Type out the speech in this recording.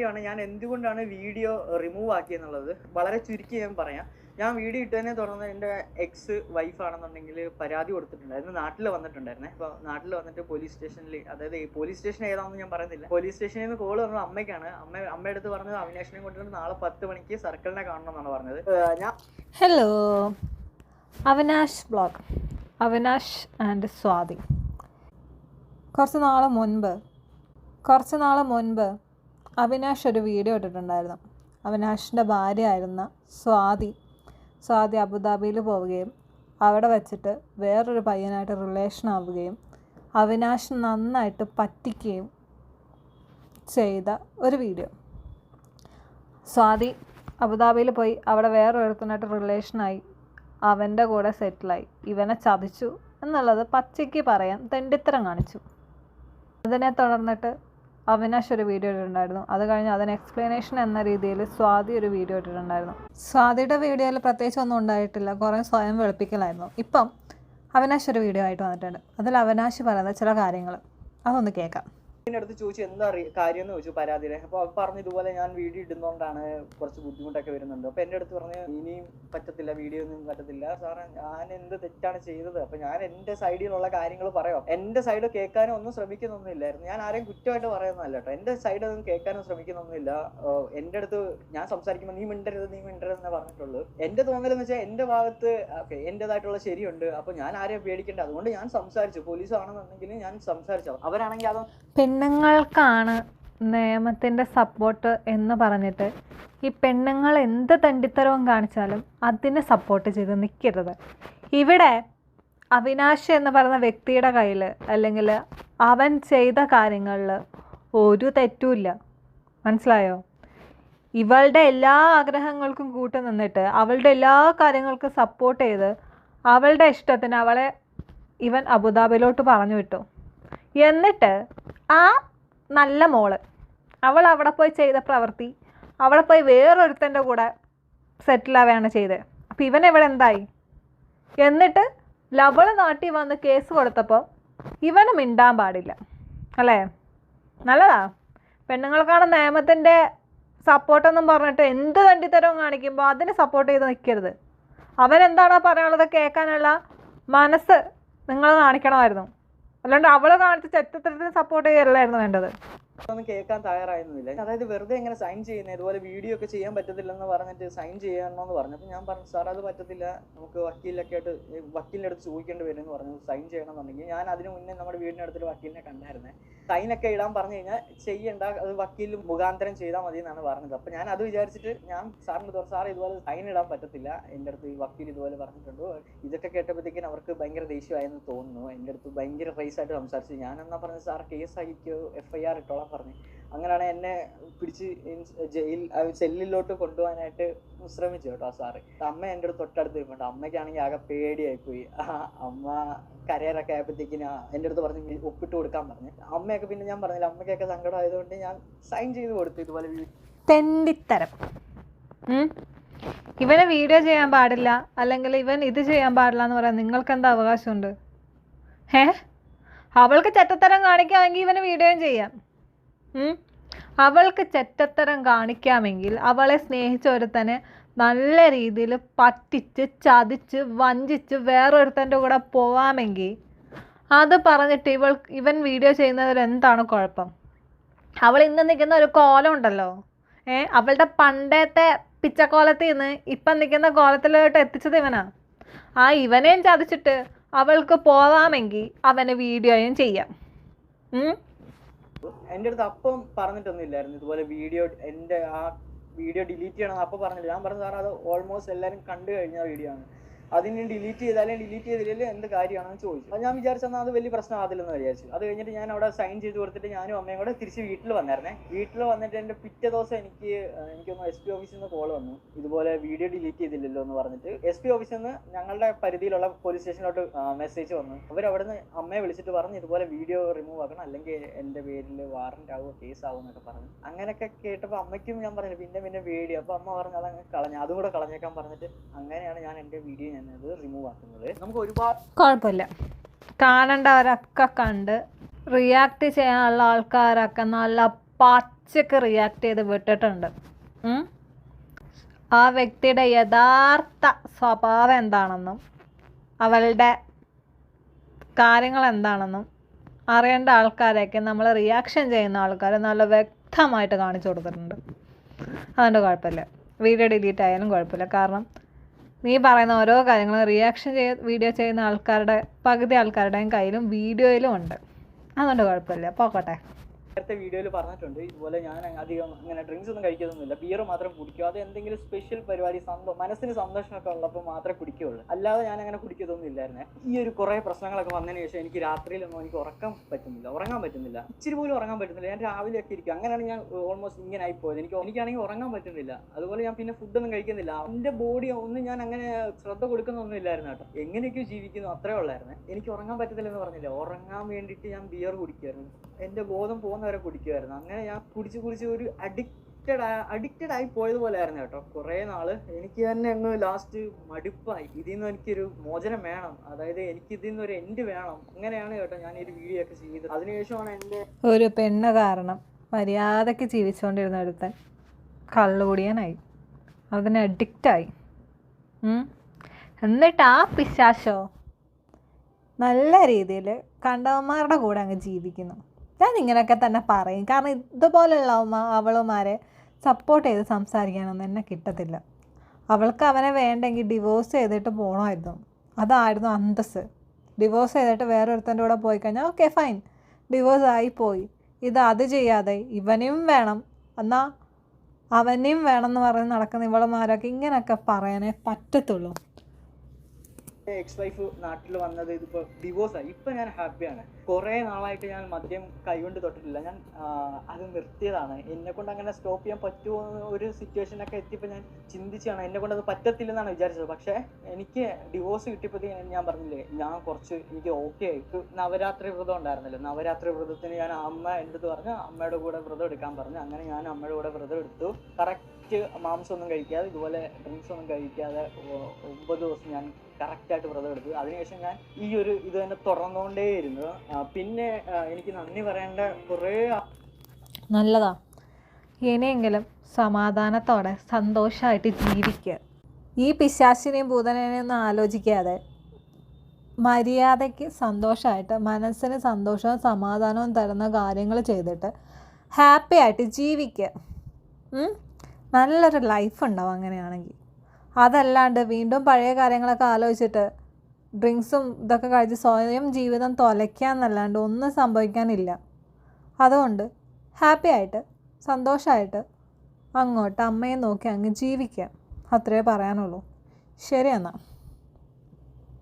കാര്യമാണ് ഞാൻ എന്തുകൊണ്ടാണ് വീഡിയോ റിമൂവ് ആക്കിയെന്നുള്ളത് വളരെ ചുരുക്കി ഞാൻ പറയാം. ഞാൻ വീഡിയോ ഇട്ടതിനെ തുടർന്ന് എൻ്റെ എക്സ് വൈഫാണെന്നുണ്ടെങ്കിൽ പരാതി കൊടുത്തിട്ടുണ്ടായിരുന്നു. നാട്ടിൽ വന്നിട്ടുണ്ടായിരുന്നേ. അപ്പോൾ നാട്ടിൽ വന്നിട്ട് പോലീസ് സ്റ്റേഷനിൽ, അതായത് ഈ പോലീസ് സ്റ്റേഷൻ ഏതാണെന്ന് ഞാൻ പറയുന്നില്ല, പോലീസ് സ്റ്റേഷനിൽ നിന്ന് കോൾ വന്നത് അമ്മയ്ക്കാണ്. അമ്മയുടെ അടുത്ത് പറഞ്ഞത് അവിനാഷിനെ കൊണ്ടുവന്ന് നാളെ 10 മണിക്ക് സർക്കിളിനെ കാണണം എന്നാണ് പറഞ്ഞത്. Hello, Avinash blog, Avinash and Swathi. കുറച്ച് നാൾ മുൻപ് അവിനാഷ് ഒരു വീഡിയോ ഇട്ടിട്ടുണ്ടായിരുന്നു. അവിനാഷിൻ്റെ ഭാര്യയായിരുന്ന സ്വാതി അബുദാബിയിൽ പോവുകയും അവിടെ വെച്ചിട്ട് വേറൊരു പയ്യനായിട്ട് റിലേഷൻ ആവുകയും അവിനാഷ് നന്നായിട്ട് പറ്റിക്കുകയും ചെയ്ത ഒരു വീഡിയോ. സ്വാതി അബുദാബിയിൽ പോയി അവിടെ വേറൊരുത്തനായിട്ട് റിലേഷനായി, അവൻ്റെ കൂടെ സെറ്റിലായി, ഇവനെ ചതിച്ചു എന്നുള്ളത് പച്ചയ്ക്ക് പറയാൻ തെണ്ടിത്തരം കാണിച്ചു. അതിനെ തുടർന്നിട്ട് അവിനാഷ് ഒരു വീഡിയോ ഇട്ടിട്ടുണ്ടായിരുന്നു. അത് കഴിഞ്ഞ് അതിന് എക്സ്പ്ലനേഷൻ എന്ന രീതിയിൽ സ്വാതി ഒരു വീഡിയോ ഇട്ടിട്ടുണ്ടായിരുന്നു. സ്വാതിയുടെ വീഡിയോയിൽ പ്രത്യേകിച്ച് ഒന്നും ഉണ്ടായിട്ടില്ല, കുറേ സ്വയം വെളുപ്പിക്കലായിരുന്നു. ഇപ്പം അവിനാഷ് ഒരു വീഡിയോ ആയിട്ട് വന്നിട്ടുണ്ട്. അതിൽ അവിനാഷ് പറയുന്ന ചില കാര്യങ്ങൾ അതൊന്ന് കേൾക്കാം. അടുത്ത് ചോദിച്ചു എന്താ കാര്യം എന്ന് ചോദിച്ചു പരാതിയുടെ. അപ്പോൾ അവ പറഞ്ഞു ഇതുപോലെ ഞാൻ വീഡിയോ ഇടുന്നതുകൊണ്ടാണ് കുറച്ച് ബുദ്ധിമുട്ടൊക്കെ വരുന്നുണ്ട്. അപ്പോൾ എൻ്റെ അടുത്ത് പറഞ്ഞു ഇനിയും പറ്റത്തില്ല, വീഡിയോ ഒന്നും പറ്റത്തില്ല സാറേ, ഞാൻ എന്ത് തെറ്റാണ് ചെയ്തത്? അപ്പോൾ ഞാൻ എൻ്റെ സൈഡിലുള്ള കാര്യങ്ങൾ പറയാം. എൻ്റെ സൈഡ് കേൾക്കാനും ഒന്നും ശ്രമിക്കുന്നൊന്നുമില്ലായിരുന്നു. ഞാൻ ആരെയും കുറ്റമായിട്ട് പറയുന്നതല്ല കേട്ടോ, എൻ്റെ സൈഡ് ഒന്നും കേൾക്കാനും ശ്രമിക്കുന്നൊന്നുമില്ല. എൻ്റെ അടുത്ത് ഞാൻ സംസാരിക്കുമ്പോൾ നീ മിണ്ടരുത് എന്നേ പറഞ്ഞിട്ടുള്ളൂ. എൻ്റെ തോന്നലെന്ന് വെച്ചാൽ എൻ്റെ ഭാഗത്ത് എൻ്റെതായിട്ടുള്ള ശരിയുണ്ട്. അപ്പോൾ ഞാൻ ആരെയും പേടിക്കേണ്ട, അതുകൊണ്ട് ഞാൻ സംസാരിച്ചു. പോലീസ് ആണെന്നുണ്ടെങ്കിൽ ഞാൻ സംസാരിച്ചു. അവരാണെങ്കിൽ അത് പെണ്ണുങ്ങൾക്കാണ് നിയമത്തിൻ്റെ സപ്പോർട്ട് എന്ന് പറഞ്ഞിട്ട് ഈ പെണ്ണുങ്ങൾ എന്ത് തെണ്ടിത്തരവും കാണിച്ചാലും അതിനെ സപ്പോർട്ട് ചെയ്ത് നിൽക്കരുത്. ഇവിടെ അവിനാഷ് എന്ന് പറയുന്ന വ്യക്തിയുടെ കയ്യിൽ അല്ലെങ്കിൽ അവൻ ചെയ്ത കാര്യങ്ങളിൽ ഒരു തെറ്റുമില്ല, മനസ്സിലായോ? ഇവളുടെ എല്ലാ ആഗ്രഹങ്ങൾക്കും കൂട്ടു നിന്നിട്ട് അവളുടെ എല്ലാ കാര്യങ്ങൾക്കും സപ്പോർട്ട് ചെയ്ത് അവളുടെ ഇഷ്ടത്തിന് അവളെ ഇവൻ അബുദാബിയിലോട്ട് പറഞ്ഞു വിട്ടു. എന്നിട്ട് ആ നല്ല മോള് അവൾ അവിടെ പോയി ചെയ്ത പ്രവൃത്തി, അവിടെ പോയി വേറൊരുത്തൻ്റെ കൂടെ സെറ്റിലാവുകയാണ് ചെയ്തത്. അപ്പോൾ ഇവനെവിടെ എന്തായി? എന്നിട്ട് ലവള് നാട്ടിൽ വന്ന് കേസ് കൊടുത്തപ്പോൾ ഇവന് മിണ്ടാൻ പാടില്ല അല്ലേ? നല്ലതാ. പെണ്ണുങ്ങൾക്കാണ് നിയമത്തിൻ്റെ സപ്പോർട്ടെന്നും പറഞ്ഞിട്ട് എന്ത് തണ്ടിത്തരവും കാണിക്കുമ്പോൾ അതിന് സപ്പോർട്ട് ചെയ്ത് നിൽക്കരുത്. അവനെന്താണോ പറയാനുള്ളത് കേൾക്കാനുള്ള മനസ്സ് നിങ്ങൾ കാണിക്കണമായിരുന്നു. അല്ലാണ്ട് അവള് കാണിച്ച് ചെറ്റത്തരത്തിന് സപ്പോർട്ട് ചെയ്യലായിരുന്നു വേണ്ടത്. ഒന്നും കേൾക്കാൻ തയ്യാറായിരുന്നില്ല. അതായത് വെറുതെ എങ്ങനെ സൈൻ ചെയ്യുന്നത്, ഇതുപോലെ വീഡിയോ ഒക്കെ ചെയ്യാൻ പറ്റത്തില്ലെന്ന് പറഞ്ഞിട്ട് സൈൻ ചെയ്യണമെന്ന് പറഞ്ഞു. അപ്പോൾ ഞാൻ പറഞ്ഞു സാർ അത് പറ്റത്തില്ല, നമുക്ക് വക്കീലിൻ്റെ അടുത്ത് ചോദിക്കേണ്ടി വരും എന്ന് പറഞ്ഞു. സൈൻ ചെയ്യണമെന്നുണ്ടെങ്കിൽ ഞാൻ അതിന് മുന്നേ നമ്മുടെ വീടിനടുത്തൊരു വക്കീലിനെ കണ്ടായിരുന്നേ. സൈനൊക്കെ ഇടാൻ പറഞ്ഞു കഴിഞ്ഞാൽ ചെയ്യണ്ട, അത് വക്കീൽ മുഖാന്തരം ചെയ്താൽ മതി എന്നാണ് പറഞ്ഞത്. അപ്പോൾ ഞാൻ അത് വിചാരിച്ചിട്ട് ഞാൻ സാറിന് സാർ ഇതുപോലെ സൈൻ ഇടാൻ പറ്റത്തില്ല, എൻ്റെ അടുത്ത് ഈ വക്കീൽ ഇതുപോലെ പറഞ്ഞിട്ടുണ്ട്. ഇതൊക്കെ കേട്ടപ്പോഴത്തേക്കും അവർക്ക് ഭയങ്കര ദേഷ്യമായെന്ന് തോന്നുന്നു. എൻ്റെ അടുത്ത് ഭയങ്കര റൈസായിട്ട് സംസാരിച്ചു. ഞാനെന്നാ പറഞ്ഞു സാർ കേസ് അയക്കോ, FIR ഇട്ടോളാം പറഞ്ഞു. അങ്ങനെയാണ് എന്നെ പിടിച്ച് സെല്ലിലോട്ട് കൊണ്ടുപോകാനായിട്ട് ശ്രമിച്ചു കേട്ടോ സാറ്. അമ്മ എൻ്റെ അടുത്ത് തൊട്ടടുത്ത് ഇരിപ്പുണ്ട്. അമ്മയ്ക്കാണെങ്കിൽ ആകെ പേടിയായിപ്പോയി. അമ്മ കരയറൊക്കെ ആയപ്പോഴത്തേക്കിന് എൻ്റെ അടുത്ത് പറഞ്ഞ് ഒപ്പിട്ട് കൊടുക്കാൻ പറഞ്ഞു. അമ്മയൊക്കെ പിന്നെ ഞാൻ പറഞ്ഞില്ല, അമ്മയ്ക്കൊക്കെ സങ്കടം ആയതുകൊണ്ട് ഞാൻ സൈൻ ചെയ്ത് കൊടുത്തു. ഇതുപോലെ തെണ്ടിത്തരം. ഇവനെ വീഡിയോ ചെയ്യാൻ പാടില്ല അല്ലെങ്കിൽ ഇവൻ ഇത് ചെയ്യാൻ പാടില്ല എന്ന് പറയാൻ നിങ്ങൾക്ക് എന്താ അവകാശമുണ്ട്? അവൾക്ക് ചെറ്റത്തരം കാണിക്കാമെങ്കിൽ ഇവന് വീഡിയോയും ചെയ്യാം. അവൾക്ക് ചെറ്റത്തരം കാണിക്കാമെങ്കിൽ അവളെ സ്നേഹിച്ച ഒരുത്തനെ നല്ല രീതിയിൽ പറ്റിച്ച് ചതിച്ച് വഞ്ചിച്ച് വേറൊരുത്തൻ്റെ കൂടെ പോവാമെങ്കിൽ അത് പറഞ്ഞിട്ട് ഇവൻ വീഡിയോ ചെയ്യുന്നതിൽ എന്താണ് കുഴപ്പം? അവൾ ഇന്ന് നിൽക്കുന്ന ഒരു കോലം ഉണ്ടല്ലോ, അവളുടെ പണ്ടത്തെ പിച്ചക്കോലത്തിൽ നിന്ന് ഇപ്പം നിൽക്കുന്ന കോലത്തിലോട്ട് എത്തിച്ചത് ഇവനാ. ആ ഇവനെയും ചതിച്ചിട്ട് അവൾക്ക് പോവാമെങ്കിൽ അവന് വീഡിയോയും ചെയ്യാം. എൻ്റെ അടുത്ത് അപ്പം പറഞ്ഞിട്ടൊന്നും ഇല്ലായിരുന്നു ഇതുപോലെ എൻ്റെ ആ വീഡിയോ ഡിലീറ്റ് ചെയ്യണം. അപ്പം പറഞ്ഞില്ല. ഞാൻ പറഞ്ഞു സാർ അത് ഓൾമോസ്റ്റ് എല്ലാവരും കണ്ടു കഴിഞ്ഞ വീഡിയോ ആണ്, അതിന് ഡിലീറ്റ് ചെയ്തില്ലെങ്കിൽ എന്ത് കാര്യമാണെന്ന് ചോദിച്ചു. അത് ഞാൻ വിചാരിച്ചെന്നാൽ അത് വലിയ പ്രശ്നമാകില്ലെന്ന് വിചാരിച്ചു. അത് കഴിഞ്ഞിട്ട് ഞാൻ അവിടെ സൈൻ ചെയ്ത് കൊടുത്തിട്ട് ഞാനും അമ്മയും കൂടെ തിരിച്ച് വീട്ടിൽ വന്നായിരുന്നേ. വീട്ടിൽ വന്നിട്ട് എൻ്റെ പിറ്റേ ദിവസം എനിക്കൊന്ന് SP ഓഫീസിൽ നിന്ന് കോൾ വന്നു, ഇതുപോലെ വീഡിയോ ഡിലീറ്റ് ചെയ്തില്ലല്ലോ എന്ന് പറഞ്ഞിട്ട്. SP ഓഫീസിൽ നിന്ന് ഞങ്ങളുടെ പരിധിയിലുള്ള പോലീസ് സ്റ്റേഷനിലോട്ട് മെസ്സേജ് വന്നു. അവരവിടുന്ന് അമ്മയെ വിളിച്ചിട്ട് പറഞ്ഞു ഇതുപോലെ വീഡിയോ റിമൂവ് ആക്കണം, അല്ലെങ്കിൽ എൻ്റെ പേരിൽ വാറന്റ് ആവുമോ കേസ് ആവും എന്നൊക്കെ പറഞ്ഞു. അങ്ങനെയൊക്കെ കേട്ടപ്പോൾ അമ്മയ്ക്കും ഞാൻ പറഞ്ഞു പിന്നെ പേടി. അപ്പോൾ അമ്മ പറഞ്ഞു അതങ്ങ് കളഞ്ഞു, അതും കൂടെ കളഞ്ഞേക്കാൻ പറഞ്ഞിട്ട് അങ്ങനെയാണ് ഞാൻ എൻ്റെ വീഡിയോ ഞാനത് റിമൂവ് ആക്കുന്നത്. നമുക്ക് ഒരുപാട് കുഴപ്പമില്ല, കാണേണ്ടവരൊക്കെ കണ്ട് റിയാക്ട് ചെയ്യാനുള്ള ആൾക്കാരൊക്കെ നല്ല പച്ചക്ക് റിയാക്ട് ചെയ്ത് വിട്ടിട്ടുണ്ട്. ആ വ്യക്തിയുടെ യഥാർത്ഥ സ്വഭാവം എന്താണെന്നും അവളുടെ കാര്യങ്ങൾ എന്താണെന്നും അറിയേണ്ട ആൾക്കാരെയൊക്കെ നമ്മൾ റിയാക്ഷൻ ചെയ്യുന്ന ആൾക്കാർ നല്ല വ്യക്തമായിട്ട് കാണിച്ചു കൊടുത്തിട്ടുണ്ട്. അതുകൊണ്ട് കുഴപ്പമില്ല, വീഡിയോ ഡിലീറ്റ് ആയാലും കുഴപ്പമില്ല. കാരണം നീ പറയുന്ന ഓരോ കാര്യങ്ങളും റിയാക്ഷൻ വീഡിയോ ചെയ്യുന്ന ആൾക്കാരുടെ പകുതി ആൾക്കാരുടെയും കയ്യിലും വീഡിയോയിലും ഉണ്ട്. അതുകൊണ്ട് കുഴപ്പമില്ല, പോക്കട്ടെ. നേരത്തെ വീഡിയോയിൽ പറഞ്ഞിട്ടുണ്ട്, ഇതുപോലെ ഞാൻ അധികം അങ്ങനെ ഡ്രിങ്ക്സ് ഒന്നും കഴിക്കുന്നൊന്നുമില്ല, ബിയർ മാത്രം കുടിക്കും. അത് എന്തെങ്കിലും സ്പെഷ്യൽ പരിപാടി മനസ്സിന് സന്തോഷമൊക്കെ ഉള്ളപ്പോൾ മാത്രമേ കുടിക്കുകയുള്ളൂ, അല്ലാതെ ഞാൻ അങ്ങനെ കുടിക്കത്തൊന്നും ഇല്ലായിരുന്നേ. ഈ ഒരു കുറേ പ്രശ്നങ്ങളൊക്കെ വന്നതിന് ശേഷം എനിക്ക് രാത്രിയിലൊന്നും എനിക്ക് ഉറങ്ങാൻ പറ്റുന്നില്ല, ഇച്ചിരി പോലും ഉറങ്ങാൻ പറ്റുന്നില്ല. ഞാൻ രാവിലെയൊക്കെ ഇരിക്കും, അങ്ങനെയാണ് ഞാൻ ഓൾമോസ്റ്റ് ഇങ്ങനെ ആയിപ്പോയത്. എനിക്കാണെങ്കിൽ ഉറങ്ങാൻ പറ്റുന്നില്ല. അതുപോലെ ഞാൻ പിന്നെ ഫുഡൊന്നും കഴിക്കുന്നില്ല. എൻ്റെ ബോഡി ഒന്നും ഞാൻ അങ്ങനെ ശ്രദ്ധ കൊടുക്കുന്നൊന്നും ഇല്ലായിരുന്നു കേട്ടോ. എങ്ങനെയൊക്കെയോ ജീവിക്കുന്നു, അത്രേ ഉള്ളായിരുന്നു. എനിക്ക് ഉറങ്ങാൻ പറ്റത്തില്ലെന്ന് പറഞ്ഞില്ല, ഉറങ്ങാൻ വേണ്ടിയിട്ട് ഞാൻ ബിയർ കുടിക്കുമായിരുന്നു. എൻ്റെ ബോധം പോകുന്നവരെ കുടിക്കുമായിരുന്നു. അങ്ങനെ ഞാൻ കുടിച്ച് ഒരു അഡിക്റ്റഡ് ആയി പോയതുപോലെ ആയിരുന്നു കേട്ടോ കുറേ നാള്. എനിക്ക് തന്നെ അങ്ങ് ലാസ്റ്റ് മടുപ്പായി. ഇതിൽ നിന്ന് എനിക്കൊരു മോചനം വേണം, അതായത് എനിക്ക് ഇതിൽ നിന്ന് ഒരു എൻഡ് വേണം. അങ്ങനെയാണ് കേട്ടോ ഞാൻ ഒരു വീഡിയോ ഒക്കെ ചെയ്തത്. അതിനുശേഷമാണ് എൻ്റെ ഒരു പെണ്ണ് കാരണം മര്യാദയ്ക്ക് ജീവിച്ചുകൊണ്ടിരുന്ന ഒരുത്തൻ കള്ളുകുടിയനായി, അതിന് അഡിക്റ്റായി. എന്നിട്ട് ആ പിശാശോ നല്ല രീതിയിൽ കണ്ടവന്മാരുടെ കൂടെ അങ്ങ് ജീവിക്കുന്നു. ഞാൻ ഇങ്ങനെയൊക്കെ തന്നെ പറയും, കാരണം ഇതുപോലെയുള്ള അവളുമാരെ സപ്പോർട്ട് ചെയ്ത് സംസാരിക്കാനൊന്നും എന്നെ കിട്ടത്തില്ല. അവൾക്ക് അവനെ വേണ്ടെങ്കിൽ ഡിവോഴ്സ് ചെയ്തിട്ട് പോകണമായിരുന്നു, അതായിരുന്നു അന്തസ്സ്. ഡിവോഴ്സ് ചെയ്തിട്ട് വേറൊരുത്തൻ്റെ കൂടെ പോയി കഴിഞ്ഞാൽ ഓക്കെ ഫൈൻ, ഡിവോഴ്സ് ആയിപ്പോയി. അത് ചെയ്യാതെ ഇവനെയും വേണം, എന്നാൽ അവനെയും വേണം എന്ന് പറഞ്ഞ് നടക്കുന്ന ഇവളുമാരൊക്കെ ഇങ്ങനെയൊക്കെ പറയാനേ പറ്റത്തുള്ളൂ. എക്സ് വൈഫ് നാട്ടിൽ വന്നത് ഇതിപ്പോൾ ഡിവോഴ്സായി. ഇപ്പം ഞാൻ ഹാപ്പിയാണ്. കുറേ നാളായിട്ട് ഞാൻ മദ്യം കൈകൊണ്ട് തൊട്ടിട്ടില്ല. ഞാൻ അത് നിർത്തിയതാണ്. എന്നെക്കൊണ്ട് അങ്ങനെ സ്റ്റോപ്പ് ചെയ്യാൻ പറ്റുമോ ഒരു സിറ്റുവേഷനൊക്കെ എത്തിയപ്പോൾ ഞാൻ ചിന്തിച്ചാണ്, എന്നെക്കൊണ്ട് അത് പറ്റത്തില്ലെന്നാണ് വിചാരിച്ചത്. പക്ഷേ എനിക്ക് ഡിവോഴ്സ് കിട്ടിയപ്പോഴത്തേക്ക് ഞാൻ പറഞ്ഞില്ലേ, ഞാൻ എനിക്ക് ഓക്കെ ആയിട്ട് നവരാത്രി വ്രതം ഉണ്ടായിരുന്നല്ലോ. നവരാത്രി വ്രതത്തിന് ഞാൻ അമ്മ എൻ്റെ അടുത്ത് പറഞ്ഞ് അമ്മയുടെ കൂടെ വ്രതം എടുക്കാൻ പറഞ്ഞു. അങ്ങനെ ഞാൻ അമ്മയുടെ കൂടെ വ്രതം എടുത്തു. കറക്റ്റ് മാംസമൊന്നും കഴിക്കാതെ, ഇതുപോലെ ഡ്രിങ്ക്സ് ഒന്നും കഴിക്കാതെ 9 ദിവസം ഞാൻ കറക്റ്റായിട്ട് വ്രതം എടുത്തു. അതിനുശേഷം ഞാൻ ഈ ഒരു ഇത് തന്നെ തുടർന്നുകൊണ്ടേയിരുന്നു. പിന്നെ എനിക്ക് നന്ദി പറയേണ്ട കുറേ നല്ലതാ. ഇനിയെങ്കിലും സമാധാനത്തോടെ സന്തോഷമായിട്ട് ജീവിക്കുക. ഈ പിശാചിനെയും ഭൂതനെയും ഒന്നും ആലോചിക്കാതെ മര്യാദയ്ക്ക് സന്തോഷമായിട്ട് മനസ്സിന് സന്തോഷവും സമാധാനവും തരുന്ന കാര്യങ്ങൾ ചെയ്തിട്ട് ഹാപ്പി ആയിട്ട് ജീവിക്കുക. നല്ലൊരു ലൈഫ് ഉണ്ടാവും അങ്ങനെയാണെങ്കിൽ. അതല്ലാണ്ട് വീണ്ടും പഴയ കാര്യങ്ങളൊക്കെ ആലോചിച്ചിട്ട് ഡ്രിങ്ക്സും ഇതൊക്കെ കഴിച്ച് സ്വയം ജീവിതം തുലയ്ക്കാന്നല്ലാണ്ട് ഒന്നും സംഭവിക്കാനില്ല. അതുകൊണ്ട് ഹാപ്പി ആയിട്ട് സന്തോഷമായിട്ട് അങ്ങോട്ട് അമ്മയെ നോക്കി അങ്ങ് ജീവിക്കുക, അത്രേ പറയാനുള്ളൂ. ശരി എന്നാൽ.